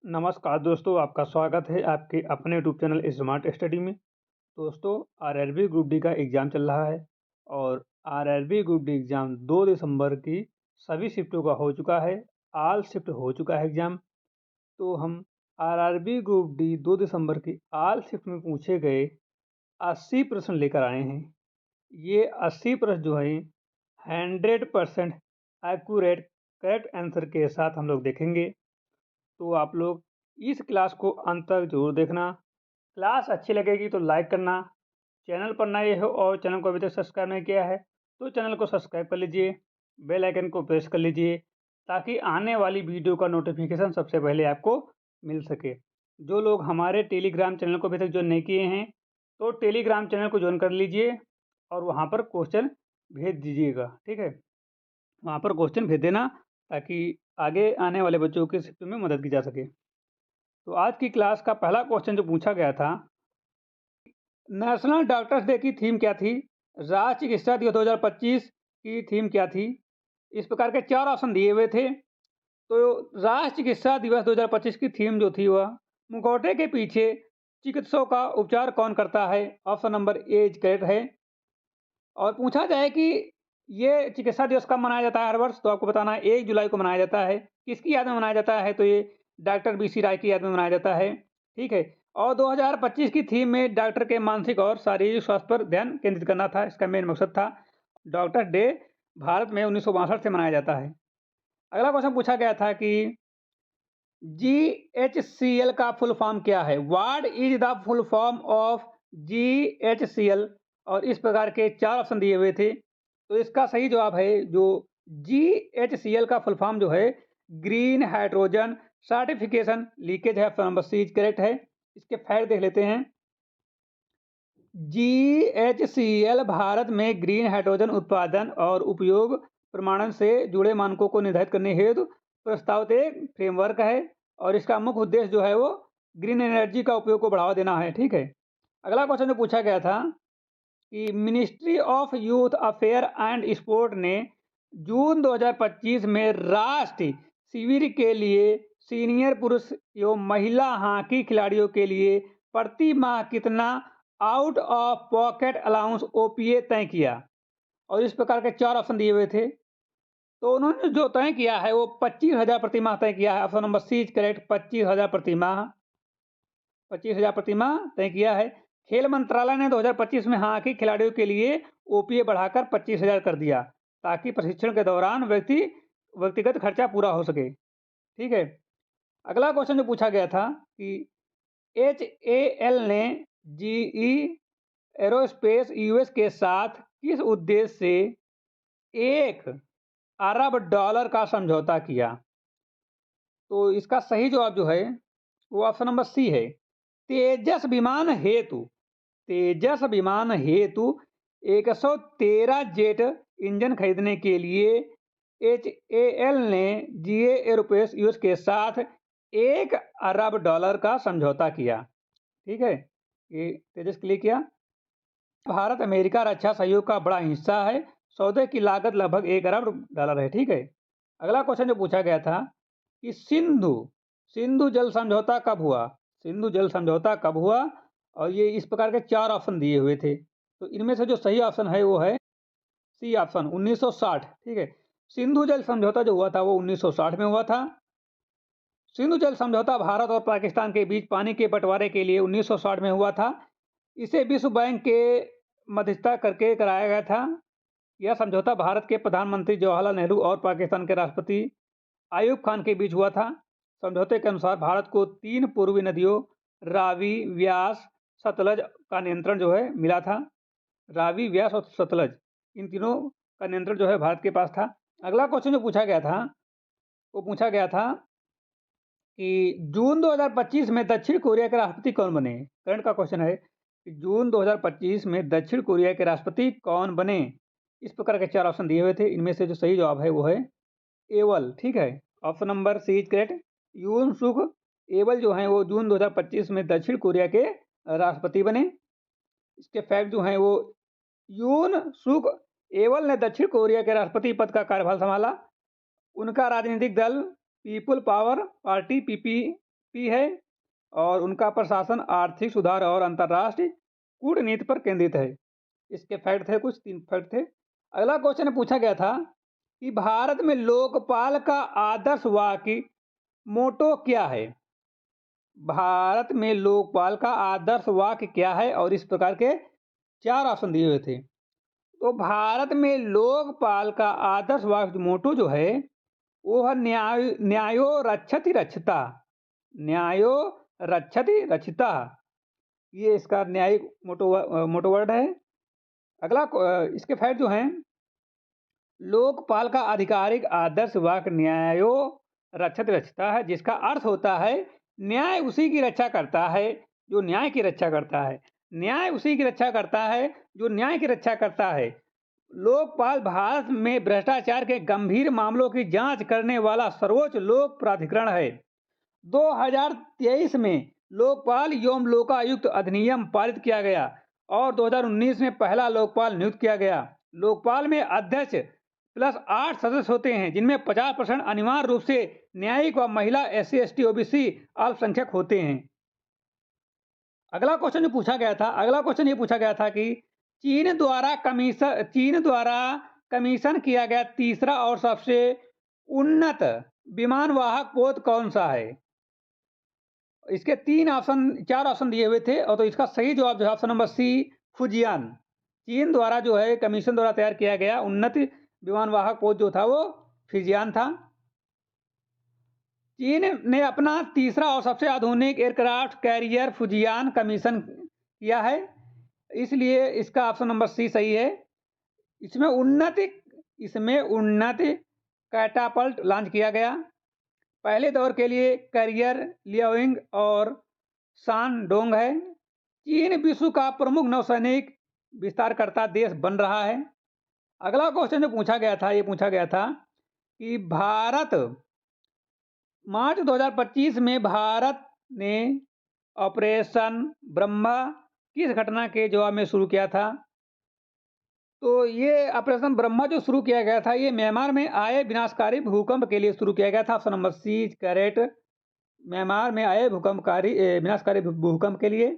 नमस्कार दोस्तों, आपका स्वागत है आपके अपने यूट्यूब चैनल स्मार्ट स्टडी में। दोस्तों, आरआरबी ग्रुप डी का एग्ज़ाम चल रहा है और आरआरबी ग्रुप डी एग्ज़ाम 2 दिसंबर की सभी शिफ्टों का हो चुका है। ऑल शिफ्ट हो चुका है एग्ज़ाम। तो हम आरआरबी ग्रुप डी 2 दिसंबर की ऑल शिफ्ट में पूछे गए 80 प्रश्न लेकर आए हैं। ये 80 प्रश्न जो हैं 100% एक्यूरेट करेक्ट आंसर के साथ हम लोग देखेंगे। तो आप लोग इस क्लास को अंत तक जरूर देखना। क्लास अच्छी लगेगी तो लाइक करना। चैनल पर नए हो और चैनल को अभी तक सब्सक्राइब नहीं किया है तो चैनल को सब्सक्राइब कर लीजिए, बेल आइकन को प्रेस कर लीजिए ताकि आने वाली वीडियो का नोटिफिकेशन सबसे पहले आपको मिल सके। जो लोग हमारे टेलीग्राम चैनल को अभी तक ज्वाइन नहीं किए हैं तो टेलीग्राम चैनल को ज्वाइन कर लीजिए और वहाँ पर क्वेश्चन भेज दीजिएगा, ठीक है। वहाँ पर क्वेश्चन भेज देना ताकि आगे आने वाले बच्चों के शिफ्ट में मदद की जा सके। तो आज की क्लास का पहला क्वेश्चन जो पूछा गया था, नेशनल डॉक्टर्स डे की थीम क्या थी? राष्ट्रीय चिकित्सा दिवस 2025 की थीम क्या थी? इस प्रकार के 4 ऑप्शन दिए हुए थे। तो राष्ट्रीय चिकित्सा दिवस 2025 की थीम जो थी वह मुखौटे के पीछे चिकित्सकों का उपचार कौन करता है? ऑप्शन नंबर ए करेक्ट है। और पूछा जाए कि ये चिकित्सा दिवस कब मनाया जाता है हर वर्ष, तो आपको बताना है 1 जुलाई को मनाया जाता है। किसकी याद में मनाया जाता है? तो ये डॉक्टर बीसी राय की याद में मनाया जाता है, ठीक है। और 2025 की थीम में डॉक्टर के मानसिक और शारीरिक स्वास्थ्य पर ध्यान केंद्रित करना था, इसका मेन मकसद था। डॉक्टर डे भारत में 1962 से मनाया जाता है। अगला क्वेश्चन पूछा गया था कि GHCL का फुल फॉर्म क्या है? What is the full form of GHCL? और इस प्रकार के 4 ऑप्शन दिए हुए थे। तो इसका सही जवाब है जो GHCL का फुल फॉर्म जो है ग्रीन हाइड्रोजन सर्टिफिकेशन लीकेज है। Option number C is correct है। इसके फैक्ट देख लेते हैं। GHCL भारत में ग्रीन हाइड्रोजन उत्पादन और उपयोग प्रमाणन से जुड़े मानकों को निर्धारित करने हेतु प्रस्तावित एक फ्रेमवर्क है और इसका मुख्य उद्देश्य जो है वो ग्रीन एनर्जी का उपयोग को बढ़ावा देना है, ठीक है। अगला क्वेश्चन जो पूछा गया था कि ministry of youth affair and sport ने जून 2025 में राष्ट्रीय शिविर के लिए सीनियर पुरुष एवं महिला हॉकी खिलाड़ियों के लिए प्रति माह कितना out of pocket allowance OPA तय किया? और इस प्रकार के 4 ऑप्शन दिए हुए थे। तो उन्होंने जो तय किया है वो 25,000 प्रति माह तय किया है। Option number C is correct, 25,000 प्रति माह। 25,000 प्रति माह तय किया है। खेल मंत्रालय ने 2025 में हॉकी खिलाड़ियों के लिए ओपीए बढ़ाकर 25,000 कर दिया ताकि प्रशिक्षण के दौरान व्यक्तिगत खर्चा पूरा हो सके, ठीक है। अगला क्वेश्चन जो पूछा गया था कि HAL ने GE एरोस्पेस यूएस के साथ किस उद्देश्य से $1 अरब का समझौता किया? तो इसका सही जवाब जो है वो ऑप्शन नंबर सी है। तेजस विमान हेतु 113 जेट इंजन खरीदने के लिए HAL ने GE एरोस्पेस यूएस के साथ $1 अरब का समझौता किया, ठीक है। ये तेजस के लिए किया। भारत अमेरिका रक्षा सहयोग का बड़ा हिस्सा है। सौदे की लागत लगभग $1 अरब है, ठीक है। अगला क्वेश्चन जो पूछा गया था कि सिंधु जल समझौता कब हुआ? सिंधु जल समझौता कब हुआ? और ये इस प्रकार के 4 ऑप्शन दिए हुए थे। तो इनमें से जो सही ऑप्शन है वो है सी ऑप्शन 1960, ठीक है। सिंधु जल समझौता जो हुआ था वो 1960 में हुआ था। सिंधु जल समझौता भारत और पाकिस्तान के बीच पानी के बंटवारे के लिए 1960 में हुआ था। इसे विश्व बैंक के मध्यस्थता करके कराया गया था। यह समझौता भारत के प्रधानमंत्री जवाहरलाल नेहरू और पाकिस्तान के राष्ट्रपति आयूब खान के बीच हुआ था। समझौते के अनुसार भारत को 3 पूर्वी नदियों रावी, व्यास, सतलज का नियंत्रण जो है मिला था। रावी, व्यास और सतलज, इन तीनों का नियंत्रण जो है भारत के पास था। अगला क्वेश्चन जो पूछा गया था वो पूछा गया था कि जून 2025 में दक्षिण कोरिया के राष्ट्रपति कौन बने? करंट का क्वेश्चन है कि जून 2025 में दक्षिण कोरिया के राष्ट्रपति कौन बने? इस प्रकार के 4 ऑप्शन दिए हुए थे। इनमें से जो सही जवाब है वो है एवल, ठीक है। Option number C is correct. Yoon Suk एवल जो हैं वो जून 2025 में दक्षिण कोरिया के राष्ट्रपति बने। इसके फैक्ट जो हैं वो यून सुक एवल ने दक्षिण कोरिया के राष्ट्रपति पद का कार्यभार संभाला। उनका राजनीतिक दल पीपुल पावर पार्टी पी है और उनका प्रशासन आर्थिक सुधार और अंतर्राष्ट्रीय कूटनीति पर केंद्रित है। इसके फैक्ट थे, कुछ 3 फैक्ट थे। अगला क्वेश्चन पूछा गया था कि भारत में लोकपाल का आदर्श वाक्य मोटो क्या है? भारत में लोकपाल का आदर्श वाक्य क्या है? और इस प्रकार के 4 ऑप्शन दिए हुए थे। तो भारत में लोकपाल का आदर्श वाक्य मोटो जो है वो है न्यायो रक्षति रक्षिता। न्यायो रक्षति रक्षिता, ये इसका न्यायिक मोटो वर्ड है। अगला इसके फैक्ट जो हैं, लोकपाल का आधिकारिक आदर्श वाक्य न्यायो रक्षति रक्षिता है, जिसका अर्थ होता है न्याय उसी की रक्षा करता है जो न्याय की रक्षा करता है। न्याय उसी की रक्षा करता है जो न्याय की रक्षा करता है। लोकपाल भारत में भ्रष्टाचार के गंभीर मामलों की जांच करने वाला सर्वोच्च लोक प्राधिकरण है। 2023 में लोकपाल एवं लोकायुक्त अधिनियम पारित किया गया और 2019 में पहला लोकपाल नियुक्त किया गया। लोकपाल में अध्यक्ष प्लस 8 सदस्य होते हैं, जिनमें 50% अनिवार्य रूप से न्यायिक व महिला, SC, ST, OBC अल्पसंख्यक होते हैं। अगला क्वेश्चन ये पूछा गया था कि चीन द्वारा कमीशन किया गया तीसरा और सबसे उन्नत विमान वाहक पोत कौन सा है? इसके 4 ऑप्शन दिए हुए थे और तो इसका सही जवाब जो है ऑप्शन नंबर सी, फुजियान। चीन द्वारा जो है कमीशन द्वारा तैयार किया गया उन्नत विमान वाहक पोत जो था वो फिजियान था। चीन ने अपना तीसरा और सबसे आधुनिक एयरक्राफ्ट कैरियर फुजियान कमीशन किया है, इसलिए इसका ऑप्शन नंबर सी सही है। इसमें उन्नत कैटापल्ट लॉन्च किया गया। पहले दौर के लिए कैरियर लियाओइंग और शानडोंग है। चीन विश्व का प्रमुख नौसैनिक विस्तारकर्ता देश बन रहा है। अगला क्वेश्चन जो पूछा गया था कि मार्च 2025 में भारत ने ऑपरेशन ब्रह्मा किस घटना के जवाब में शुरू किया था? तो ये ऑपरेशन ब्रह्मा जो शुरू किया गया था, ये म्यांमार में आए विनाशकारी भूकंप के लिए शुरू किया गया था। Option number C correct. Myanmar में आए विनाशकारी भूकंप के लिए।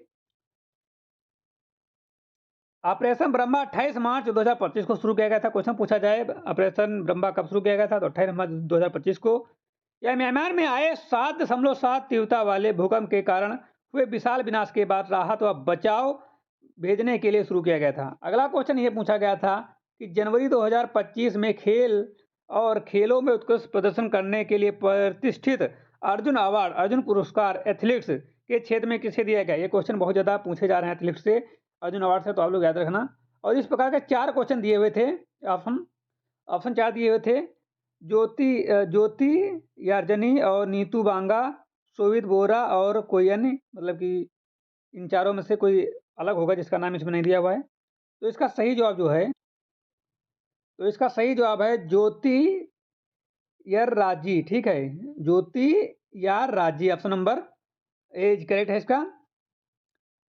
ऑपरेशन ब्रह्मा 28 मार्च 2025 को शुरू किया गया था। क्वेश्चन पूछा जाए ऑपरेशन ब्रह्मा कब शुरू किया गया था, तो 28 मार्च 2025 को। यह म्यांमार में आए 7.7 तीव्रता वाले भूकंप के कारण हुए विशाल विनाश के बाद राहत व बचाव भेजने के लिए शुरू किया गया था। अगला क्वेश्चन ये पूछा गया था कि जनवरी 2025 में खेलों में उत्कृष्ट प्रदर्शन करने के लिए प्रतिष्ठित अर्जुन पुरस्कार एथलीट्स के क्षेत्र में किसे दिया गया? ये क्वेश्चन बहुत ज़्यादा पूछे जा रहे हैं एथलीट्स से, अर्जुन अवार्ड से, तो आप लोग याद रखना। और इस प्रकार के 4 क्वेश्चन दिए हुए थे। ऑप्शन 4 दिए हुए थे। ज्योति यार्जनी और नीतू बांगा, शोभित बोरा और कोई अन्य, मतलब कि इन चारों में से कोई अलग होगा जिसका नाम इसमें नहीं दिया हुआ है। तो इसका सही जवाब है ज्योति यार राजी। ठीक है, ज्योति यार राजी, ऑप्शन नंबर ए करेक्ट है इसका।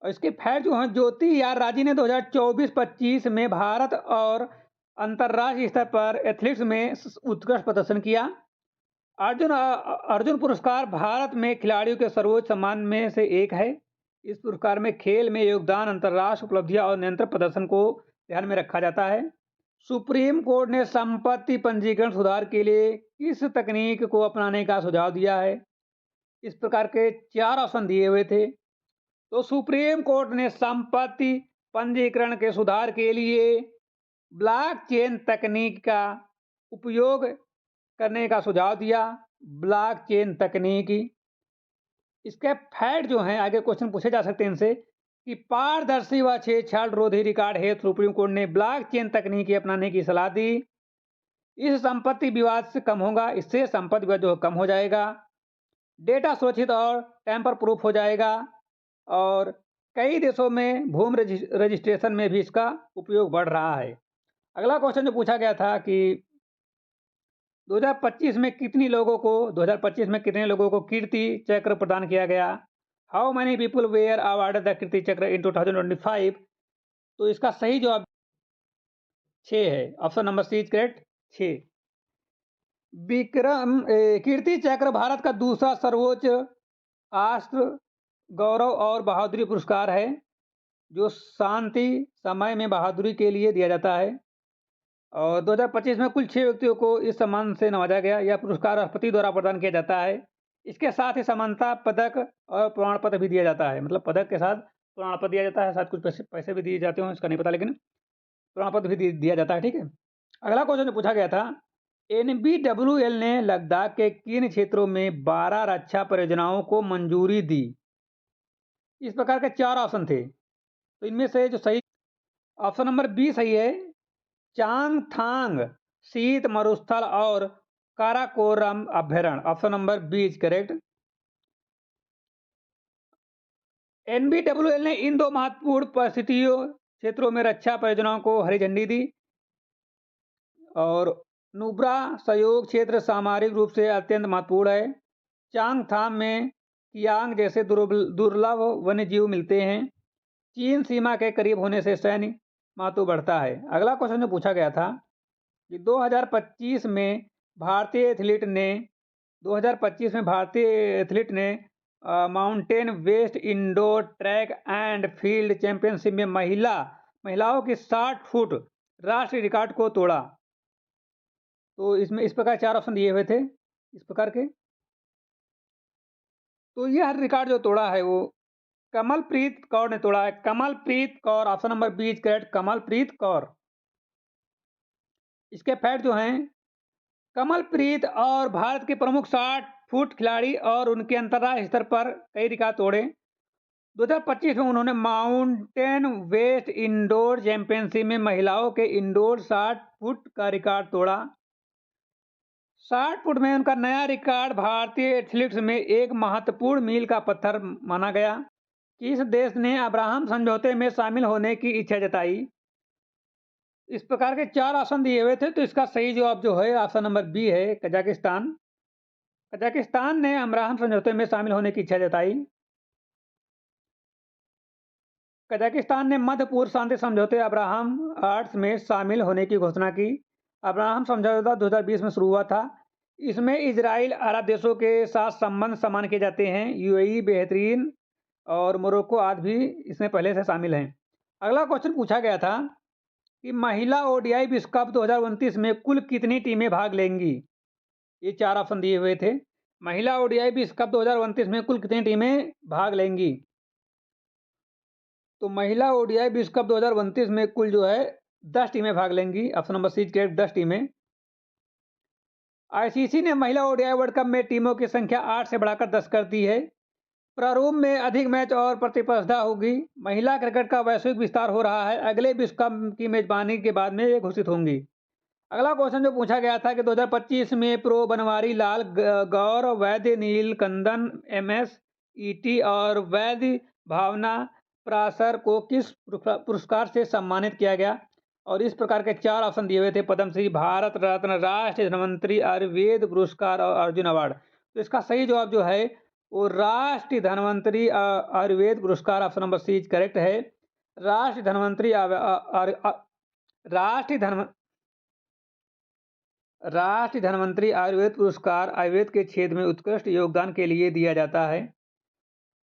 और इसके फैक्ट जो हैं, ज्योति यार राजी ने 2024-25 में भारत और अंतर्राष्ट्रीय स्तर पर एथलीट्स में उत्कृष्ट प्रदर्शन किया। अर्जुन पुरस्कार भारत में खिलाड़ियों के सर्वोच्च सम्मान में से एक है। इस पुरस्कार में खेल में योगदान, अंतर्राष्ट्रीय उपलब्धियां और निरंतर प्रदर्शन को ध्यान में रखा जाता है। सुप्रीम कोर्ट ने संपत्ति पंजीकरण सुधार के लिए किस तकनीक को अपनाने का सुझाव दिया है? इस प्रकार के 4 ऑप्शन दिए हुए थे। तो सुप्रीम कोर्ट ने संपत्ति पंजीकरण के सुधार के लिए ब्लॉकचेन तकनीक का उपयोग करने का सुझाव दिया। ब्लॉकचेन तकनीक। इसके फैक्ट जो हैं, आगे क्वेश्चन पूछे जा सकते हैं इनसे कि पारदर्शी व छेड़छाड़ रोधी रिकॉर्ड हेतु सुप्रीम कोर्ट ने ब्लॉकचेन तकनीकी अपनाने की सलाह दी। इस संपत्ति विवाद से कम होगा, इससे संपत्ति विवाद जो कम हो जाएगा। डेटा सुरक्षित और टैंपर प्रूफ हो जाएगा और कई देशों में भूमि रजिस्ट्रेशन में भी इसका उपयोग बढ़ रहा है। अगला क्वेश्चन जो पूछा गया था कि 2025 में कितने लोगों को कीर्ति चक्र प्रदान किया गया? How many people were awarded the Kirti Chakra in 2025? तो इसका सही जवाब 6 है, option number C is correct, 6। Kirti Chakra Bharat का दूसरा सर्वोच्च राष्ट्र गौरव और बहादुरी पुरस्कार है, जो शांति समय में बहादुरी के लिए दिया जाता है। और 2025 में कुल 6 व्यक्तियों को इस सम्मान से नवाजा गया। यह पुरस्कार राष्ट्रपति द्वारा प्रदान किया जाता है। इसके साथ ही समानता पदक और प्रमाण पत्र भी दिया जाता है। मतलब पदक के साथ प्रमाण पत्र दिया जाता है, साथ कुछ पैसे पैसे भी दिए जाते हों, इसका नहीं पता, लेकिन प्रमाण पत्र भी दिया जाता है। ठीक है। अगला क्वेश्चन जो पूछा गया था, NBWL ने लद्दाख के किन क्षेत्रों में 12 रक्षा परियोजनाओं को मंजूरी दी? इस प्रकार के 4 ऑप्शन थे, तो इनमें से जो सही ऑप्शन नंबर बी सही है। चांगथांग शीत मरुस्थल और काराकोरम अभ्यारण्य, option number B is correct. NBWL ने इन 2 महत्वपूर्ण परिस्थितियों क्षेत्रों में रक्षा परियोजनाओं को हरी झंडी दी। और नुब्रा सहयोग क्षेत्र सामरिक रूप से अत्यंत महत्वपूर्ण है। चांगथाम में कियांग जैसे दुर्लभ वन्यजीव मिलते हैं। चीन सीमा के करीब होने से सैन्य महत्व बढ़ता है। अगला क्वेश्चन जो पूछा गया था कि 2025 में भारतीय एथलीट ने mountain west indoor track and field championship में महिलाओं की 60 फुट राष्ट्रीय रिकॉर्ड को तोड़ा। तो इसमें इस प्रकार 4 ऑप्शन दिए हुए थे इस प्रकार के। तो यह रिकॉर्ड जो तोड़ा है वो कमलप्रीत कौर ने तोड़ा है। Kamalpreet Kaur, option number B is correct, Kamalpreet Kaur. इसके फैक्ट जो हैं, कमलप्रीत और भारत के प्रमुख 60 फुट खिलाड़ी और उनके अंतर्राष्ट्रीय स्तर पर कई रिकॉर्ड तोड़े। 2025 में उन्होंने माउंटेन वेस्ट इंडोर चैंपियनशिप में महिलाओं के इंडोर 60 फुट का रिकॉर्ड तोड़ा। 60 फुट में उनका नया रिकॉर्ड भारतीय एथलीट्स में एक महत्वपूर्ण मील का पत्थर माना गया। किस देश ने अब्राहम समझौते में शामिल होने की इच्छा जताई? इस प्रकार के 4 ऑप्शन दिए हुए थे, तो इसका सही जवाब जो है ऑप्शन नंबर बी है, कजाकिस्तान। कजाकिस्तान ने अब्राहम समझौते में शामिल होने की इच्छा जताई। कजाकिस्तान ने मध्य पूर्व शांति समझौते अब्राहम आर्ट्स में शामिल होने की घोषणा की। अब्राहम समझौता 2020 में शुरू हुआ था। इसमें इजराइल, अरब देशों के साथ संबंध समान किए जाते हैं। यूएई, बहरीन और मोरक्को आदि भी इसमें पहले से शामिल हैं। अगला क्वेश्चन पूछा गया था कि महिला ओडीआई विश्व कप 2029 में कुल कितनी टीमें भाग लेंगी? ये 4 ऑप्शन दिए हुए थे। महिला ओडीआई विश्व कप 2029 में कुल कितनी टीमें भाग लेंगी? तो महिला ओडीआई विश्व कप 2029 में कुल जो है 10 टीमें भाग लेंगी। ऑप्शन नंबर सी करेक्ट, 10 टीमें। आईसीसी ने महिला ओडीआई वर्ल्ड कप में टीमों की संख्या 8 से बढ़ाकर 10 कर दी है। प्रारूप में अधिक मैच और प्रतिस्पर्धा होगी। महिला क्रिकेट का वैश्विक विस्तार हो रहा है। अगले विश्व कप की मेजबानी के बाद में ये घोषित होंगी। अगला क्वेश्चन जो पूछा गया था कि 2025 में प्रो बनवारी लाल गौर, वैद्य नीलकंदन MS ईटी और वैद्य भावना पराशर को किस पुरस्कार से सम्मानित किया गया? और इस प्रकार के 4 ऑप्शन दिए हुए थे, पद्मश्री, भारत रत्न, राष्ट्रीय धन्वंतरी आयुर्वेद पुरस्कार और अर्जुन अवार्ड। तो इसका सही जवाब जो है वो राष्ट्रीय धन्वंतरी आयुर्वेद पुरस्कार, ऑप्शन नंबर सी करेक्ट है। राष्ट्रीय धन्वंतरी राष्ट्रीय धन्वंतरी आयुर्वेद पुरस्कार आयुर्वेद के क्षेत्र में उत्कृष्ट योगदान के लिए दिया जाता है।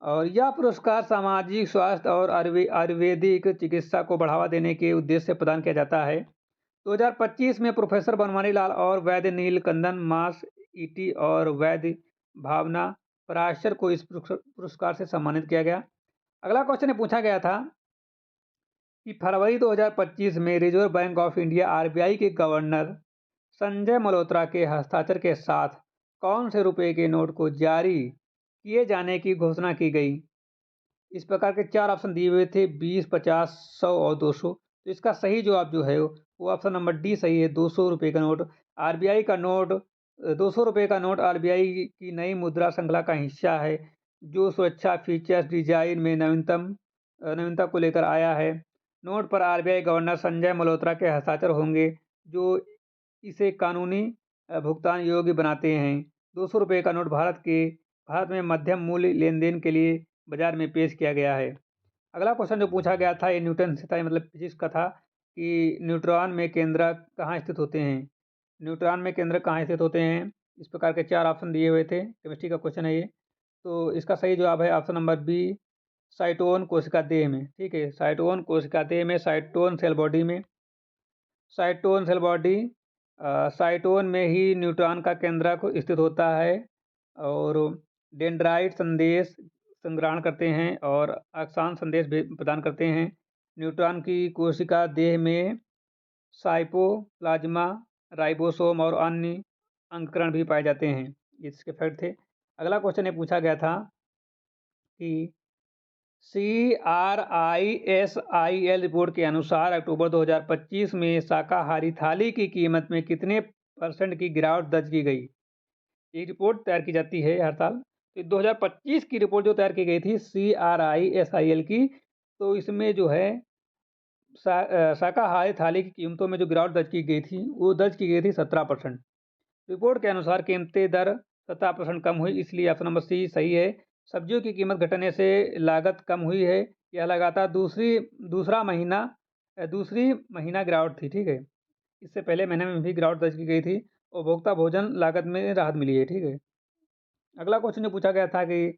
और यह पुरस्कार सामाजिक स्वास्थ्य और आयुर्वेदिक चिकित्सा को बढ़ावा देने के उद्देश्य से प्रदान किया जाता है। 2025 में प्रोफेसर बनवारी लाल और वैद्य नीलकंदन मास ईटी और वैद्य भावना पराशर को इस पुरस्कार से सम्मानित किया गया। अगला क्वेश्चन पूछा गया था कि फरवरी 2025 में reserve bank of India RBI के गवर्नर संजय मल्होत्रा के हस्ताक्षर के साथ कौन से रुपए के नोट को जारी किए जाने की घोषणा की गई? इस प्रकार के 4 ऑप्शन दिए हुए थे, 20, 50, 100 और 200। तो इसका सही जवाब जो है वो ऑप्शन नंबर डी सही है, 200 रुपये का नोट। RBI का नोट 200 रुपये का नोट RBI की नई मुद्रा श्रृंखला का हिस्सा है, जो सुरक्षा फीचर्स डिजाइन में नवीनता को लेकर आया है। नोट पर RBI गवर्नर संजय मल्होत्रा के हस्ताक्षर होंगे, जो इसे कानूनी भुगतान योग्य बनाते हैं। 200 रुपये का नोट भारत में मध्यम मूल्य लेन देन के लिए बाजार में पेश किया गया है। अगला क्वेश्चन जो पूछा गया था ये न्यूटन से था, मतलब फिजिक्स का था कि न्यूट्रॉन में केंद्रक कहाँ स्थित होते हैं? न्यूट्रॉन में केंद्रक कहाँ स्थित होते हैं? इस प्रकार के 4 ऑप्शन दिए हुए थे। केमिस्ट्री का क्वेश्चन है ये। तो इसका सही जवाब है ऑप्शन नंबर बी, साइटोन कोशिका देह में। ठीक है, साइटोन कोशिका देह में, साइटोन सेल बॉडी में। साइटोन सेल बॉडी साइटोन में ही न्यूट्रॉन का केंद्रक स्थित होता है और डेंड्राइट संदेश संग्रहण करते हैं और अक्सान संदेश भी प्रदान करते हैं। न्यूट्रॉन की कोशिका देह में साइटोप्लाज्मा, राइबोसोम और अन्य अंगकण भी पाए जाते हैं। ये इसके फैक्ट थे। अगला क्वेश्चन ये पूछा गया था कि CRISIL रिपोर्ट के अनुसार अक्टूबर 2025 में शाकाहारी थाली की कीमत में कितने % की गिरावट दर्ज की गई। ये रिपोर्ट तैयार की जाती है हर साल। तो 2025 की रिपोर्ट जो तैयार की गई थी CRISIL की, तो इसमें जो है शाकाहारी थाली की कीमतों में जो गिरावट दर्ज की गई थी वो दर्ज की गई थी 17%। रिपोर्ट के अनुसार कीमतें दर 17% कम हुई, इसलिए ऑप्शन नंबर सी सही है। सब्जियों की कीमत घटने से लागत कम हुई है। यह लगातार दूसरी महीना गिरावट थी। ठीक है, इससे पहले महीने में भी गिरावट दर्ज की गई थी। उपभोक्ता भोजन लागत में राहत मिली है। ठीक है, अगला क्वेश्चन जो पूछा गया था कि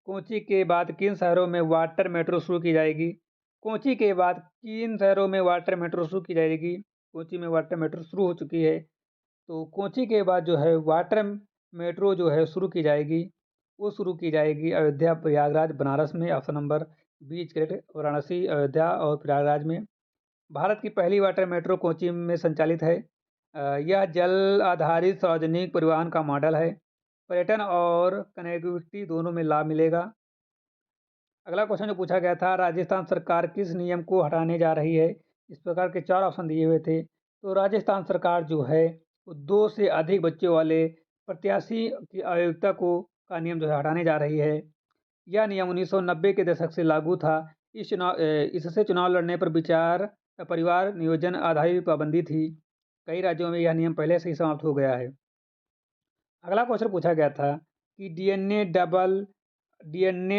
कोच्चि के बाद किन शहरों में वाटर मेट्रो शुरू की जाएगी। कोच्चि के बाद किन शहरों में वाटर मेट्रो शुरू की जाएगी। कोच्चि में वाटर मेट्रो शुरू हो चुकी है। तो कोच्चि के बाद जो है वाटर मेट्रो जो है शुरू की जाएगी, वो शुरू की जाएगी अयोध्या, प्रयागराज, बनारस में। Option number B correct, Varanasi, Ayodhya और प्रयागराज में। भारत की पहली वाटर मेट्रो कोच्चि में संचालित है। यह जल आधारित सार्वजनिक परिवहन का मॉडल है। पर्यटन और कनेक्टिविटी दोनों में लाभ मिलेगा। अगला क्वेश्चन जो पूछा गया था, राजस्थान सरकार किस नियम को हटाने जा रही है। इस प्रकार के 4 ऑप्शन दिए हुए थे। तो राजस्थान सरकार जो है वो 2 से अधिक बच्चों वाले प्रत्याशी की आयोग्यता को का नियम जो है हटाने जा रही है। यह नियम 1990 के दशक से लागू था। इससे चुनाव लड़ने पर परिवार नियोजन आधारित पाबंदी थी। कई राज्यों में यह नियम पहले से ही समाप्त हो गया है। अगला क्वेश्चन पूछा गया था कि डीएनए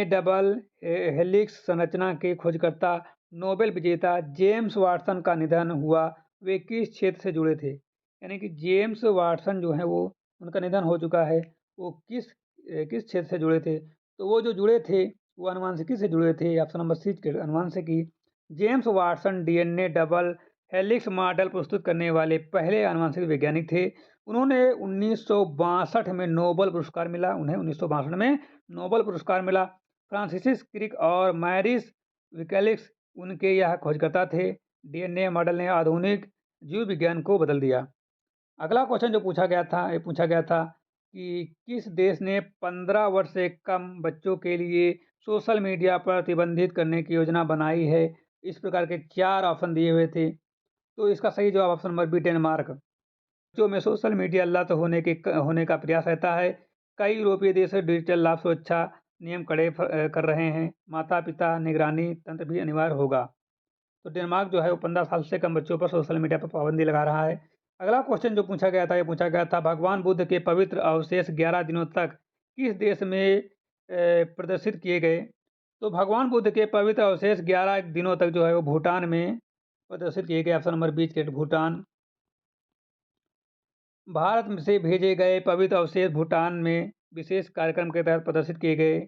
डबल हेलिक्स संरचना के खोजकर्ता नोबेल विजेता जेम्स वाटसन का निधन हुआ। वे किस क्षेत्र से जुड़े थे। यानी कि जेम्स वाटसन जो है वो उनका निधन हो चुका है। वो किस क्षेत्र से जुड़े थे। तो वो जो जुड़े थे वो अनुवांशिकी से जुड़े थे। ऑप्शन नंबर सी अनुवांशिकी। James Watson DNA double helix model प्रस्तुत करने वाले पहले आनुवंशिक वैज्ञानिक थे। उन्होंने 1962 में नोबेल पुरस्कार मिला। उन्हें 1962 में नोबेल पुरस्कार मिला। फ्रांसिस क्रिक और मैरिस विकलिक्स उनके यह खोजकर्ता थे। डीएनए मॉडल ने आधुनिक जीव विज्ञान को बदल दिया। अगला क्वेश्चन जो पूछा गया था कि किस देश ने 15 वर्ष से कम बच्चों के लिए सोशल मीडिया पर प्रतिबंधित करने की योजना बनाई है। इस प्रकार के 4 ऑप्शन दिए हुए थे। तो इसका सही जवाब ऑप्शन नंबर बी डेनमार्क। बच्चों में सोशल मीडिया लत होने का प्रयास रहता है। कई यूरोपीय देश डिजिटल लाभ सुरक्षा नियम कड़े कर रहे हैं। माता पिता निगरानी तंत्र भी अनिवार्य होगा। तो डेनमार्क जो है वो 15 साल से कम बच्चों पर सोशल मीडिया पर पाबंदी लगा रहा है। अगला क्वेश्चन जो पूछा गया था भगवान बुद्ध के पवित्र अवशेष 11 दिनों तक किस देश में प्रदर्शित किए गए। तो भगवान बुद्ध के पवित्र अवशेष 11 दिनों तक जो है वो भूटान में प्रदर्शित किए गए। Option number B Bhutan. Bharat से भेजे गए पवित्र अवशेष भूटान में विशेष कार्यक्रम के तहत प्रदर्शित किए गए।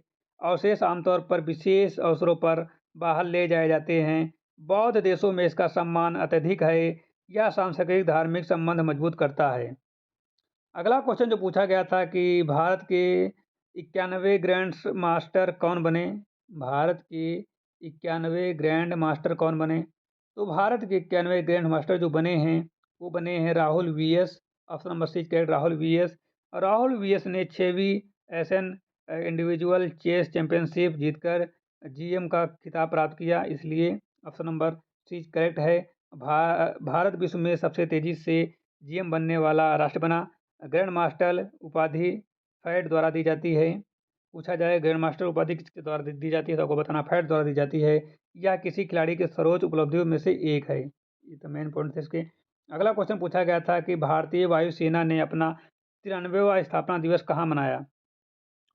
अवशेष आमतौर पर विशेष अवसरों पर बाहर ले जाए जाते हैं। बौद्ध देशों में इसका सम्मान अत्यधिक है। यह सांस्कृतिक धार्मिक संबंध मजबूत करता है। अगला क्वेश्चन जो पूछा गया था कि भारत के 91 ग्रैंड मास्टर कौन बने। भारत के 91 ग्रैंड मास्टर कौन बने। तो भारत के 91 ग्रैंड मास्टर जो बने हैं वो बने हैं Rahul VS. Option number C correct, Rahul VS ने 6वीं एशियन इंडिविजुअल चेस चैंपियनशिप जीतकर जीएम का खिताब प्राप्त किया, इसलिए ऑप्शन नंबर सी करेक्ट है। भारत विश्व में सबसे तेजी से जीएम बनने वाला राष्ट्र बना। ग्रैंड मास्टर उपाधि फैट द्वारा दी जाती है। पूछा जाए ग्रैंड मास्टर उपाधि किसके द्वारा दी जाती है तो आपको बताना फैट द्वारा दी जाती है। यह किसी खिलाड़ी के सर्वोच्च उपलब्धियों में से एक है। ये तो मेन पॉइंट थे इसके। अगला क्वेश्चन पूछा गया था कि भारतीय वायुसेना ने अपना 93वां स्थापना दिवस कहाँ मनाया।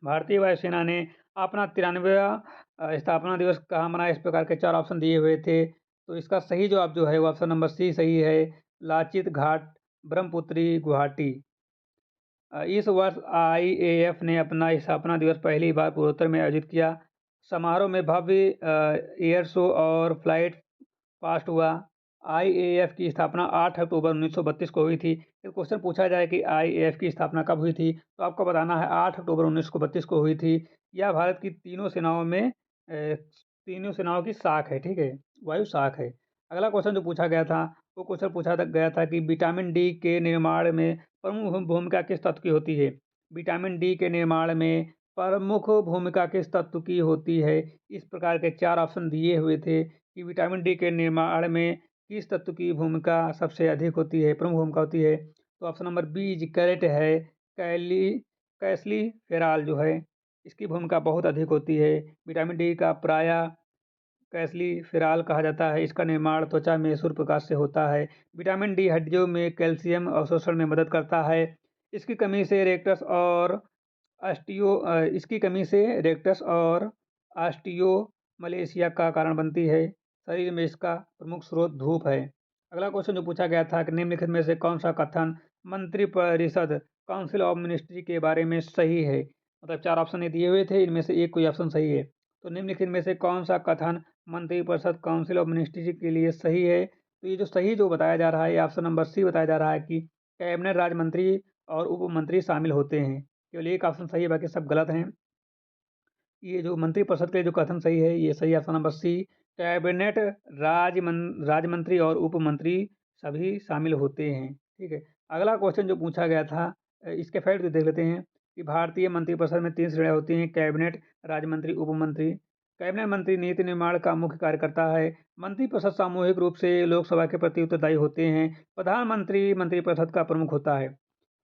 भारतीय वायुसेना ने अपना 93वां स्थापना दिवस कहाँ मनाया। इस प्रकार के 4 ऑप्शन दिए हुए थे। तो इसका सही जवाब जो है वो ऑप्शन नंबर सी सही है, लाचित घाट, ब्रह्मपुत्री, गुवाहाटी। इस वर्ष आईएएफ ने अपना स्थापना दिवस पहली बार पूर्वोत्तर में आयोजित किया। समारोह में भव्य एयर शो और फ्लाइट पास्ट हुआ। आईएएफ की स्थापना 8 अक्टूबर 1932 को हुई थी। एक क्वेश्चन पूछा जाए कि आईएएफ की स्थापना कब हुई थी, तो आपको बताना है 8 अक्टूबर 1932 को हुई थी। यह भारत की तीनों सेनाओं की शाख है, ठीक है, वायु शाख है। अगला क्वेश्चन जो पूछा गया था, वो क्वेश्चन पूछा गया था कि विटामिन डी के निर्माण में प्रमुख भूमिका किस तत्व की होती है। विटामिन डी के निर्माण में प्रमुख भूमिका किस तत्व की होती है। इस प्रकार के 4 ऑप्शन दिए हुए थे कि विटामिन डी के निर्माण में किस तत्व की भूमिका सबसे अधिक होती है, प्रमुख भूमिका होती है। तो option number B is correct है। कैली कैसली फेराल जो है, इसकी भूमिका बहुत अधिक होती है। विटामिन डी का प्रायः कैसली फेराल कहा जाता है। इसका निर्माण त्वचा में सूर्य प्रकाश से होता है। विटामिन डी हड्डियों में कैल्शियम अवशोषण में मदद करता है। इसकी कमी से रेक्टस और इसकी कमी से रेक्टस और ऑस्टियोमलेशिया का कारण बनती है। शरीर में इसका प्रमुख स्रोत धूप है। अगला क्वेश्चन जो पूछा गया था कि निम्नलिखित में से कौन सा कथन मंत्रिपरिषद काउंसिल ऑफ मिनिस्ट्री के बारे में सही है। मतलब 4 ऑप्शन दिए हुए थे, इनमें से एक कोई ऑप्शन सही है। तो निम्नलिखित में से कौन सा कथन मंत्रिपरिषद काउंसिल ऑफ मिनिस्ट्री के लिए सही है। तो ये जो सही जो बताया जा रहा है, ये ऑप्शन नंबर सी बताया जा रहा है कि कैबिनेट राज्य मंत्री और उप मंत्री शामिल होते हैं। केवल एक ऑप्शन सही है, बाकी सब गलत हैं। ये जो मंत्रिपरिषद के लिए जो कथन सही है, ये सही ऑप्शन नंबर सी। कैबिनेट राज्य मंत्री और उप मंत्री सभी शामिल होते हैं, ठीक है। अगला क्वेश्चन जो पूछा गया था, इसके फैक्ट देख लेते हैं कि भारतीय मंत्रिपरिषद में 3 श्रेणियाँ होती हैं: कैबिनेट, राज्य मंत्री, उप मंत्री। कैबिनेट मंत्री नीति निर्माण का मुख्य कार्य करता है। मंत्रिपरिषद सामूहिक रूप से लोकसभा के प्रति उत्तरदायी होते हैं। प्रधानमंत्री मंत्रिपरिषद का प्रमुख होता है।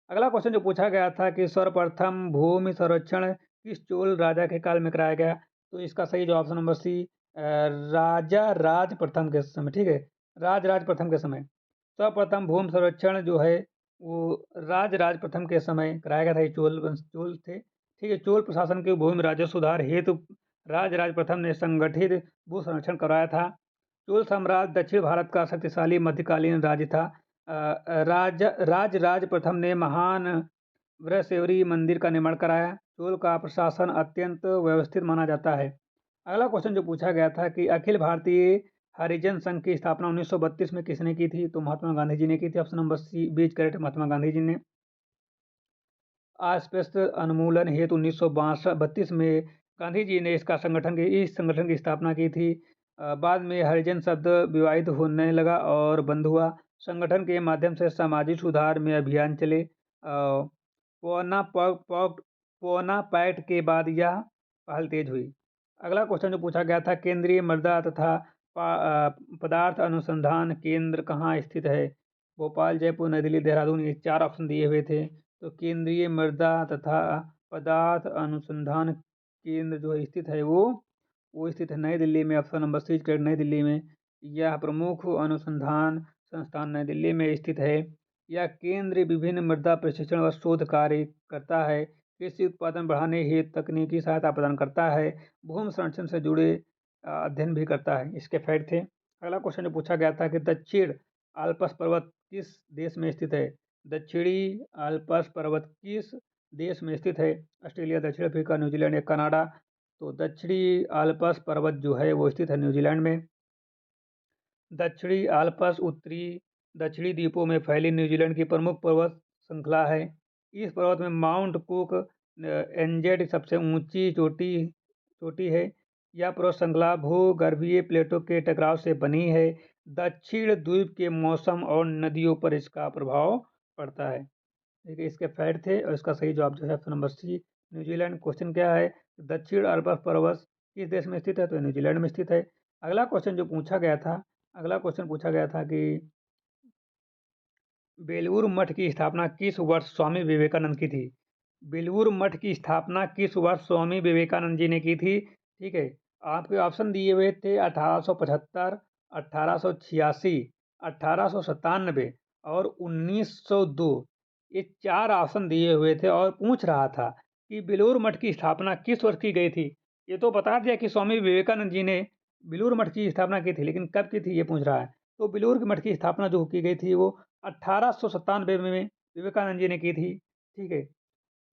अगला क्वेश्चन जो पूछा गया था कि सर्वप्रथम भूमि सर्वेक्षण किस चोल राजा के काल में कराया गया। तो इसका सही जवाब ऑप्शन नंबर सी, राजा राज प्रथम के समय, ठीक है, राज प्रथम के समय। सर्वप्रथम भूमि सर्वेक्षण जो है वो राज प्रथम के समय कराया गया था। ये चोल थे, ठीक है। चोल प्रशासन के भूमि राजस्व सुधार हेतु राज प्रथम ने संगठित भू संरक्षण कराया था। चोल साम्राज्य दक्षिण भारत का शक्तिशाली मध्यकालीन राज्य था। राज प्रथम ने महान वृषेवरी मंदिर का निर्माण कराया। चोल का प्रशासन अत्यंत व्यवस्थित माना जाता है। अगला क्वेश्चन जो पूछा गया था कि अखिल भारतीय हरिजन संघ की स्थापना 1932 में किसने की थी। तो महात्मा गांधी जी ने की थी। ऑप्शन नंबर सी बीज करेक्ट, महात्मा गांधी जी ने। अस्पृश्यता उन्मूलन हेतु 1932 में गांधी जी ने इस संगठन की स्थापना की थी। बाद में हरिजन शब्द विवाहित होने लगा और बंद हुआ। संगठन के माध्यम से सामाजिक सुधार में अभियान चले। पोना पैक्ट के बाद यह पहल तेज हुई। अगला क्वेश्चन जो पूछा गया था, केंद्रीय मृदा तथा पदार्थ अनुसंधान केंद्र कहाँ स्थित है। भोपाल, जयपुर, नई दिल्ली, देहरादून, ये 4 ऑप्शन दिए हुए थे। तो केंद्रीय मृदा तथा पदार्थ अनुसंधान केंद्र जो स्थित है वो स्थित है नई दिल्ली में। ऑप्शन नंबर सी करेक्ट, नई दिल्ली में। यह प्रमुख अनुसंधान संस्थान नई दिल्ली में स्थित है। यह केंद्र विभिन्न मृदा प्रशिक्षण व शोध कार्य करता है। कृषि उत्पादन बढ़ाने हेतु तकनीकी सहायता प्रदान करता है। भूमि संरक्षण से जुड़े अध्ययन भी करता है। इसके फैक्ट थे। अगला क्वेश्चन जो पूछा गया था कि दक्षिण आल्प्स पर्वत किस देश में स्थित है। दक्षिणी आल्प्स पर्वत किस देश में स्थित है। ऑस्ट्रेलिया, दक्षिण अफ्रीका, न्यूजीलैंड या कनाडा। तो दक्षिणी आल्प्स पर्वत जो है वो स्थित है न्यूजीलैंड में। दक्षिणी आल्प्स उत्तरी दक्षिणी द्वीपों में फैली न्यूजीलैंड की प्रमुख पर्वत श्रृंखला है। इस पर्वत में माउंट कुक एनजेड सबसे ऊंची चोटी है। यह पर्वत श्रृंखला भूगर्भीय प्लेटों के टकराव से बनी है। दक्षिण द्वीप के मौसम और नदियों पर इसका प्रभाव पड़ता है। ठीक है, इसके फैक्ट थे और इसका सही जवाब जो है option number C New Zealand. Question क्या है, दक्षिण आल्प्स पर्वत किस देश में स्थित है। तो न्यूजीलैंड में स्थित है। अगला क्वेश्चन जो पूछा गया था, अगला क्वेश्चन पूछा गया था कि बेलूर मठ की स्थापना किस वर्ष स्वामी विवेकानंद की थी। बेलूर मठ की स्थापना किस वर्ष स्वामी विवेकानंद जी ने की थी। ठीक है, आपके ऑप्शन दिए हुए थे 1875, 1886, 1897 और 1902। ये 4 ऑप्शन दिए हुए थे और पूछ रहा था कि बेलूर मठ की स्थापना किस वर्ष की गई थी। ये तो बता दिया कि स्वामी विवेकानंद जी ने बेलूर मठ की स्थापना की थी, लेकिन कब की थी ये पूछ रहा है। तो बेलूर मठ की स्थापना जो की गई थी वो 1897 में विवेकानंद जी ने की थी। ठीक है।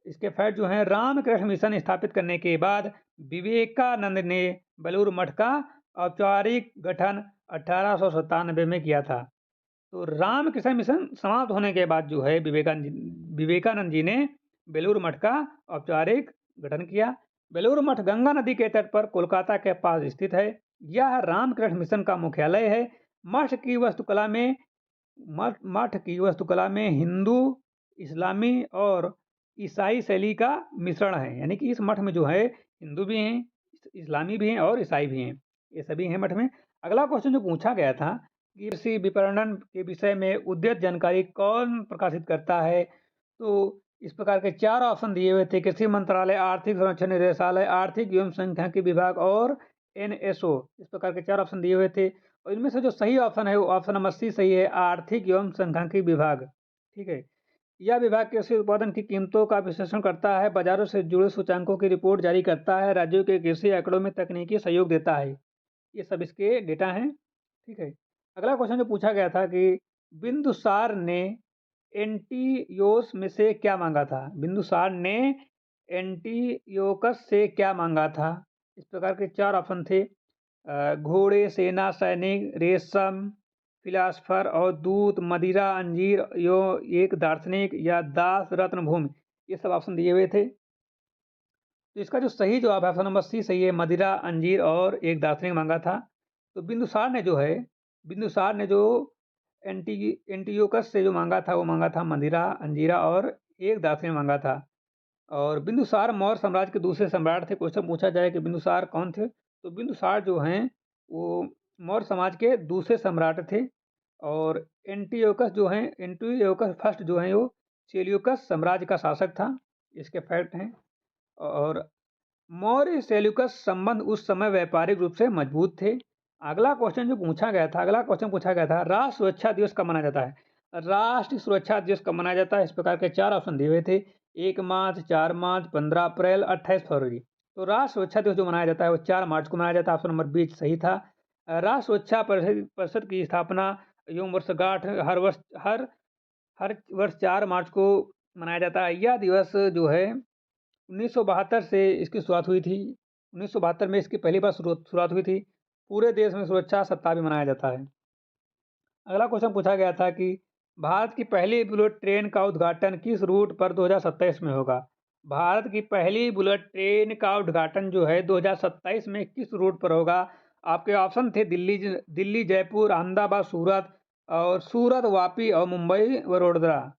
इसके फैक्ट जो हैं, रामकृष्ण मिशन स्थापित करने के बाद विवेकानंद ने बेलूर मठ का औपचारिक गठन 1897 में किया था। तो रामकृष्ण मिशन समाप्त होने के बाद जो है विवेकानंद जी ने बेलूर मठ का औपचारिक गठन किया। बेलूर मठ गंगा नदी के तट पर कोलकाता के पास स्थित है। यह रामकृष्ण मिशन का मुख्यालय है। मठ की वास्तुकला में मठ की वास्तुकला में हिंदू, इस्लामी और ईसाई शैली का मिश्रण है। यानी कि इस मठ में जो है हिंदू भी हैं, इस्लामी भी हैं और ईसाई भी हैं, ये सभी हैं मठ में। अगला क्वेश्चन जो पूछा गया था कि कृषि विपणन के विषय में उद्यत जानकारी कौन प्रकाशित करता है, तो इस प्रकार के 4 ऑप्शन दिए हुए थे: कृषि मंत्रालय, आर्थिक संरक्षण निदेशालय, आर्थिक एवं सांख्यिकी विभाग और एनएसओ। इस प्रकार के 4 ऑप्शन दिए हुए थे और इनमें से जो सही ऑप्शन है वो ऑप्शन नंबर सी सही है, आर्थिक एवं सांख्यिकी विभाग। ठीक है। यह विभाग कृषि उत्पादन की कीमतों का विश्लेषण करता है, बाजारों से जुड़े सूचकांकों की रिपोर्ट जारी करता है, राज्यों के कृषि आंकड़ों में तकनीकी सहयोग देता है। ये सब इसके डेटा हैं। ठीक है। अगला क्वेश्चन जो पूछा गया था कि बिंदुसार ने एंटियोकस में से क्या मांगा था? बिंदुसार ने एंटियोकस से क्या मांगा था? इस प्रकार के 4 ऑप्शन थे: घोड़े, सेना, सैनिक, रेशम, फिलासफर और दूत, मदिरा, अंजीर, यो एक दार्शनिक या दास रत्न भूमि। ये सब ऑप्शन दिए हुए थे। तो इसका जो सही जवाब है ऑप्शन नंबर सी सही है, मदिरा, अंजीर और एक दार्शनिक मांगा था। तो बिंदुसार ने जो एंटियोकस से जो मांगा था वो मांगा था मदिरा, अंजीरा और एक दार्शनिक मांगा था। और बिंदुसार मौर्य साम्राज्य के दूसरे सम्राट थे। क्वेश्चन पूछा जाए कि बिंदुसार कौन थे, तो बिंदुसार जो हैं वो मौर्य समाज के दूसरे सम्राट थे। और एंटियोकस फर्स्ट जो है वो सेल्यूकस साम्राज्य का शासक था। इसके फैक्ट हैं। और मौर्य सेल्यूकस संबंध उस समय व्यापारिक रूप से मजबूत थे। अगला क्वेश्चन पूछा गया था, राष्ट्र सुरक्षा दिवस कब मनाया जाता है? राष्ट्रीय सुरक्षा दिवस कब मनाया जाता है? इस प्रकार के 4 ऑप्शन दिए हुए थे: 1 मार्च, 4 मार्च, 15 अप्रैल, 28 फरवरी। तो राष्ट्र सुरक्षा दिवस जो मनाया जाता है वो 4 मार्च को मनाया जाता है। ऑप्शन नंबर बी सही था। राष्ट्र सुरक्षा परिषद की स्थापना एवं वर्षगांठ हर वर्ष 4 मार्च को मनाया जाता है। यह दिवस जो है 1972 से इसकी शुरुआत हुई थी। 1972 में इसकी पहली बार शुरुआत हुई थी। पूरे देश में सुरक्षा सप्ताह भी मनाया जाता है। अगला क्वेश्चन पूछा गया था कि भारत की पहली बुलेट ट्रेन का उद्घाटन किस रूट पर 2027 में होगा? भारत की पहली बुलेट ट्रेन का उद्घाटन जो है 2027 में किस रूट पर होगा? आपके ऑप्शन थे दिल्ली, जयपुर, अहमदाबाद, सूरत और सूरत, वापी और मुंबई वडोदरा।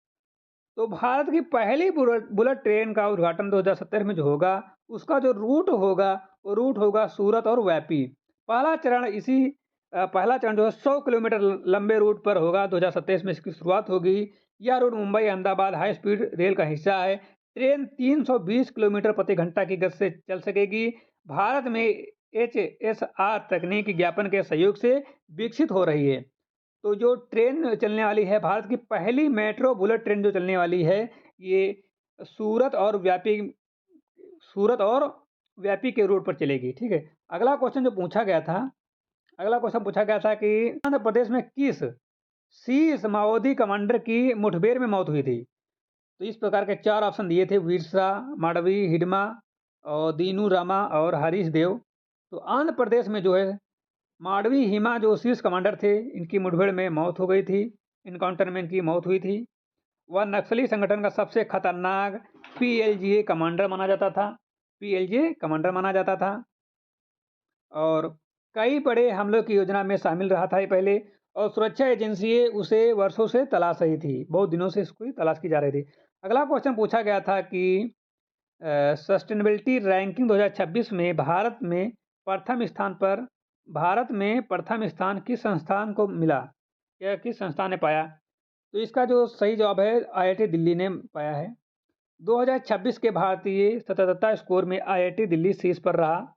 तो भारत की पहली बुलेट ट्रेन का उद्घाटन 2070 में जो होगा उसका जो रूट होगा वो रूट होगा सूरत और वापी। पहला चरण जो है 100 किलोमीटर लंबे रूट पर होगा। 2027 में इसकी शुरुआत होगी। यह route Mumbai Ahmedabad high speed rail का हिस्सा है। ट्रेन 320 किलोमीटर प्रति घंटा की गति से चल सकेगी। भारत में HSR तकनीक ज्ञापन के सहयोग से विकसित हो रही है। तो जो ट्रेन चलने वाली है, भारत की पहली मेट्रो बुलेट ट्रेन जो चलने वाली है, ये सूरत और व्यापी के रूट पर चलेगी। ठीक है। अगला क्वेश्चन पूछा गया था कि आंध्र प्रदेश में किस शीर्ष माओवादी कमांडर की मुठभेड़ में मौत हुई थी? तो इस प्रकार के 4 ऑप्शन दिए थे: विरसा, माडवी, हिडमा और दीनू रामा और हरीश देव। तो आंध्र प्रदेश में जो है माडवी हिमा जो शीर्ष कमांडर थे, इनकी मुठभेड़ में मौत हो गई थी। इनकाउंटर में इनकी मौत हुई थी। वह नक्सली संगठन का सबसे खतरनाक PLGA कमांडर माना जाता था और कई बड़े हमलों की योजना में शामिल रहा था ये पहले। और सुरक्षा एजेंसी उसे वर्षों से तलाश रही थी, बहुत दिनों से इसको तलाश की जा रही थी। अगला क्वेश्चन पूछा गया था कि सस्टेनेबिलिटी रैंकिंग 2026 में भारत में प्रथम स्थान किस संस्थान को मिला या किस संस्थान ने पाया? तो इसका जो सही जवाब है IIT दिल्ली ने पाया है। 2026 के भारतीय सतर्कता स्कोर में IIT दिल्ली शीर्ष पर रहा।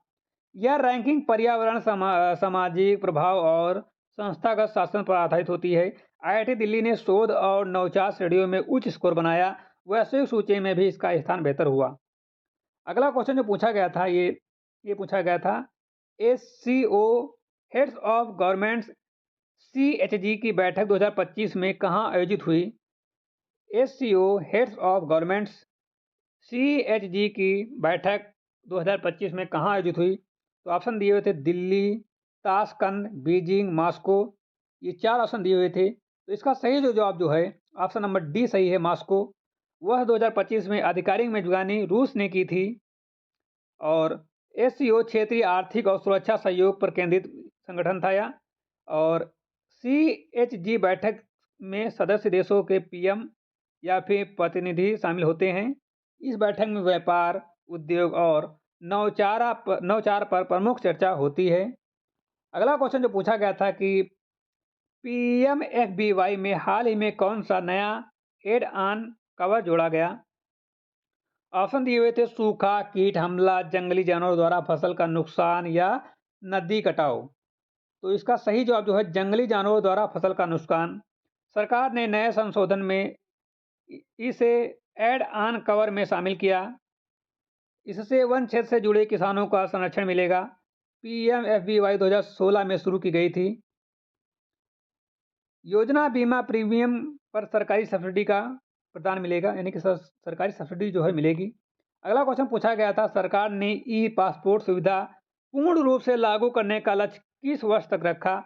यह रैंकिंग पर्यावरण, सामाजिक प्रभाव और संस्थागत शासन पर आधारित होती है। IIT दिल्ली ने शोध और नवाचार श्रेणियों में उच्च स्कोर बनाया। वैश्विक सूची में भी इसका स्थान बेहतर हुआ। अगला क्वेश्चन जो पूछा गया था ये पूछा गया था SCO heads of governments CHG की बैठक 2025 में कहाँ आयोजित हुई? SCO heads of governments CHG की बैठक 2025 में कहाँ आयोजित हुई? तो ऑप्शन दिए हुए थे दिल्ली, ताशकंद, बीजिंग, मॉस्को। ये 4 ऑप्शन दिए हुए थे। तो इसका सही जो जवाब जो है ऑप्शन नंबर डी सही है, मॉस्को। वह 2025 में आधिकारिक मेजबानी रूस ने की थी और SCO क्षेत्रीय आर्थिक और सुरक्षा सहयोग पर केंद्रित संगठन था यह। और CHG बैठक में सदस्य देशों के PM या फिर प्रतिनिधि शामिल होते हैं। इस बैठक में व्यापार, उद्योग और नवाचार पर प्रमुख चर्चा होती है। अगला क्वेश्चन जो पूछा गया था कि PMFBY में हाल ही में कौन सा नया एड ऑन कवर जोड़ा गया? ऑप्शन दिए हुए थे सूखा, कीट हमला, जंगली जानवरों द्वारा फसल का नुकसान या नदी कटाव। तो इसका सही जवाब जो है जंगली जानवरों द्वारा फसल का नुकसान। सरकार ने नए संशोधन में इसे एड ऑन कवर में शामिल किया। इससे वन क्षेत्र से जुड़े किसानों का संरक्षण मिलेगा। PMFBY 2016 में शुरू की गई थी। योजना बीमा प्रीमियम पर सरकारी सब्सिडी का प्रदान मिलेगा, यानी कि सरकारी सब्सिडी जो है मिलेगी। अगला क्वेश्चन पूछा गया था सरकार ने ई पासपोर्ट सुविधा पूर्ण रूप से लागू करने का लक्ष्य किस वर्ष तक रखा?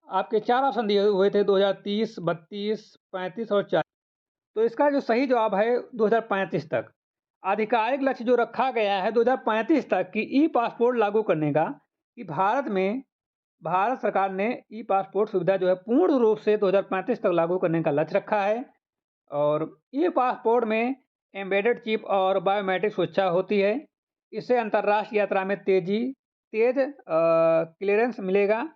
आपके 4 ऑप्शन दिए हुए थे 2030, 32, 35 और 40। तो इसका जो सही जवाब है 2035 तक। आधिकारिक लक्ष्य जो रखा गया है 2035 तक कि ई पासपोर्ट लागू करने का, कि भारत सरकार ने ई पासपोर्ट सुविधा जो है पूर्ण रूप से 2035 तक लागू करने का लक्ष्य रखा है। और ई पासपोर्ट में एम्बेडेड चिप और बायोमेट्रिक सुरक्षा होती है। इससे अंतर्राष्ट्रीय यात्रा में तेज क्लियरेंस मिलेगा।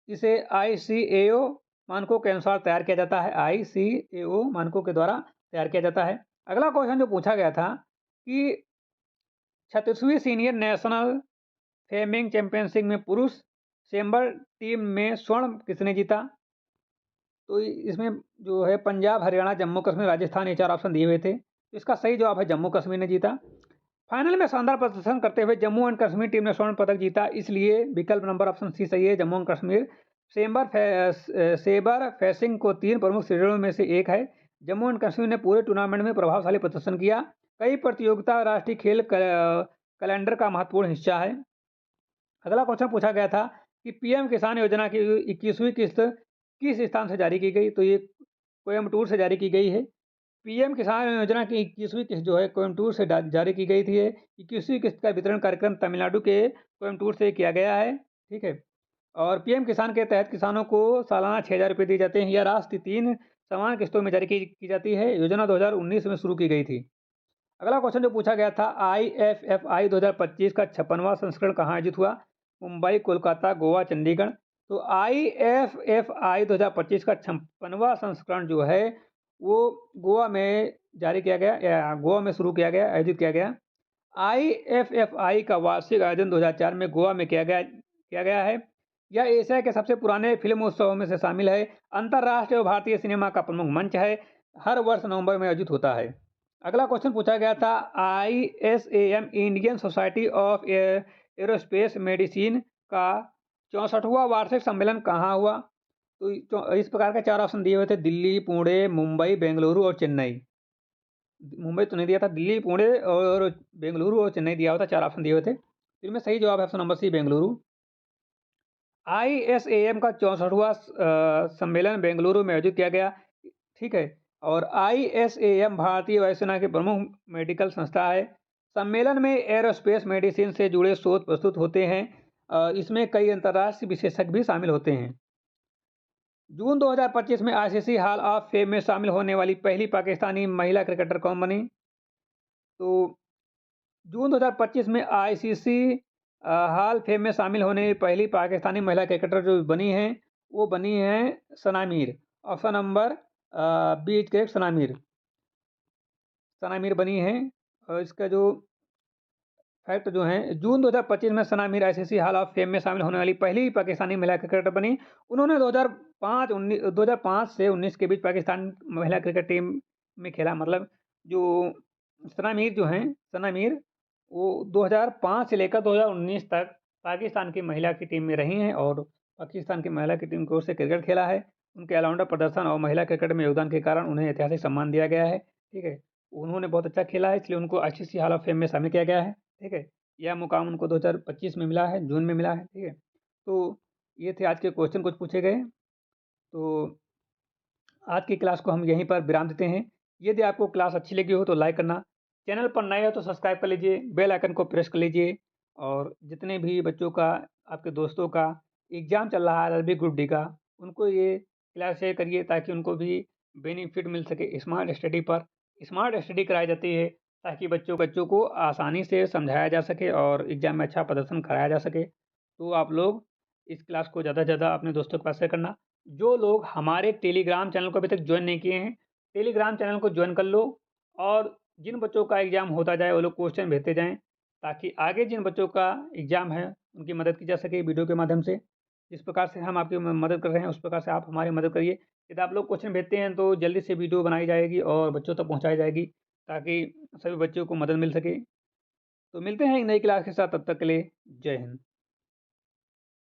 इसे ICAO मानकों के अनुसार तैयार किया जाता है। ICAO मानकों के द्वारा तैयार किया जाता है। अगला क्वेश्चन जो पूछा गया था कि 36वीं सीनियर नेशनल फेमिंग चैंपियनशिप में पुरुष चेंबर टीम में स्वर्ण किसने जीता? तो इसमें जो है पंजाब, हरियाणा, जम्मू कश्मीर, राजस्थान, ये 4 ऑप्शन दिए हुए थे। इसका सही जवाब है जम्मू कश्मीर ने जीता। फाइनल में शानदार प्रदर्शन करते हुए जम्मू एंड कश्मीर टीम ने स्वर्ण पदक जीता, इसलिए विकल्प नंबर ऑप्शन सी सही है, Jammu and Kashmir. Sabre fencing को 3 प्रमुख श्रेणियों में से एक है। जम्मू एंड कश्मीर ने पूरे टूर्नामेंट में प्रभावशाली प्रदर्शन किया। कई प्रतियोगिता राष्ट्रीय खेल कैलेंडर का महत्वपूर्ण हिस्सा है। अगला क्वेश्चन पूछा गया था कि PM किसान योजना की 21वीं किस्त किस स्थान से जारी की गई? तो ये कोयम्बटूर से जारी की गई है। PM किसान योजना की 21वीं किस्त जो है कोयम्बटूर से जारी की गई थी। 21वीं किस्त का वितरण कार्यक्रम तमिलनाडु के कोयम्बटूर से किया गया है। ठीक है। और PM किसान के तहत किसानों को सालाना 6,000 रुपये दिए जाते हैं। यह राशि 3 समान किस्तों में जारी की जाती है। योजना 2019 में शुरू की गई थी। अगला क्वेश्चन जो पूछा गया था IFFI 2025 का 56वां संस्करण कहाँ आयोजित हुआ? मुंबई, कोलकाता, गोवा, चंडीगढ़। तो IFFI 2025 का 56वां संस्करण जो है वो गोवा में जारी किया गया या गोवा में शुरू किया गया, आयोजित किया गया। IFFI का वार्षिक आयोजन 2004 में गोवा में किया गया है। यह एशिया के सबसे पुराने फिल्म उत्सवों में से शामिल है। अंतर्राष्ट्रीय और भारतीय सिनेमा का प्रमुख मंच है। हर वर्ष नवंबर में आयोजित होता है। अगला क्वेश्चन पूछा गया था ISAM Indian society of aerospace medicine का 64वां वार्षिक सम्मेलन कहाँ हुआ? तो इस प्रकार के 4 ऑप्शन दिए हुए थे दिल्ली, पुणे, मुंबई, बेंगलुरु और चेन्नई। मुंबई तो नहीं दिया था, दिल्ली, पुणे और बेंगलुरु और चेन्नई दिया हुआ था, 4 ऑप्शन दिए हुए थे। इनमें सही जवाब है option number C, Bengaluru. ISAM का 64वां सम्मेलन बेंगलुरु में आयोजित किया गया। ठीक है। और ISAM भारतीय वायुसेना की प्रमुख मेडिकल संस्था है। सम्मेलन में एरोस्पेस मेडिसिन से जुड़े शोध प्रस्तुत होते हैं। इसमें कई अंतर्राष्ट्रीय विशेषज्ञ भी शामिल होते हैं। जून 2025 में ICC हॉल ऑफ फेम में शामिल होने वाली पहली पाकिस्तानी महिला क्रिकेटर कौन बनी? तो जून 2025 में ICC हॉल फेम में शामिल होने वाली पहली पाकिस्तानी महिला क्रिकेटर जो बनी है वो बनी है Sana Mir. Option number B correct, Sana Mir बनी है। और इसका जो फैक्ट जो है जून 2025 में Sana Mir ICC hall of fame में शामिल होने वाली पहली पाकिस्तानी महिला क्रिकेटर बनी। उन्होंने 2005 से 19 के बीच पाकिस्तान महिला क्रिकेट टीम में खेला। मतलब जो सना मीर वो 2005 से लेकर 2019 तक पाकिस्तान की महिला की टीम में रही हैं और पाकिस्तान की महिला की टीम की ओर से क्रिकेट खेला है। उनके ऑलराउंडर प्रदर्शन और महिला क्रिकेट में योगदान के कारण उन्हें ऐतिहासिक सम्मान दिया गया है। ठीक है, उन्होंने बहुत अच्छा खेला है, इसलिए उनको आईसीसी हॉल ऑफ फेम में शामिल किया गया है। ठीक है, यह मुकाम उनको 2025 में मिला है, जून में मिला है। ठीक है, तो ये थे आज के क्वेश्चन कुछ पूछे गए। तो आज की क्लास को हम यहीं पर विराम देते हैं। यदि आपको क्लास अच्छी लगी हो तो लाइक करना, चैनल पर नए हो तो सब्सक्राइब कर लीजिए, बेल आइकन को प्रेस कर लीजिए। और जितने भी बच्चों का, आपके दोस्तों का एग्ज़ाम चल रहा है आरआरबी ग्रुप डी का, उनको ये क्लास शेयर करिए ताकि उनको भी बेनिफिट मिल सके। स्मार्ट स्टडी पर स्मार्ट स्टडी कराई जाती है ताकि बच्चों को आसानी से समझाया जा सके और एग्ज़ाम में अच्छा प्रदर्शन कराया जा सके। तो आप लोग इस क्लास को ज़्यादा से ज़्यादा अपने दोस्तों के पास शेयर करना। जो लोग हमारे टेलीग्राम चैनल को अभी तक ज्वाइन नहीं किए हैं, टेलीग्राम चैनल को ज्वाइन कर लो। और जिन बच्चों का एग्ज़ाम होता जाए वो लोग क्वेश्चन भेजते जाएँ, ताकि आगे जिन बच्चों का एग्ज़ाम है उनकी मदद की जा सके वीडियो के माध्यम से। जिस प्रकार से हम आपकी मदद कर रहे हैं उस प्रकार से आप हमारी मदद करिए। यदि आप लोग क्वेश्चन भेजते हैं तो जल्दी से वीडियो बनाई जाएगी और बच्चों तक पहुँचाई जाएगी, ताकि सभी बच्चों को मदद मिल सके। तो मिलते हैं एक नई क्लास के साथ, तब तक के लिए जय हिंद।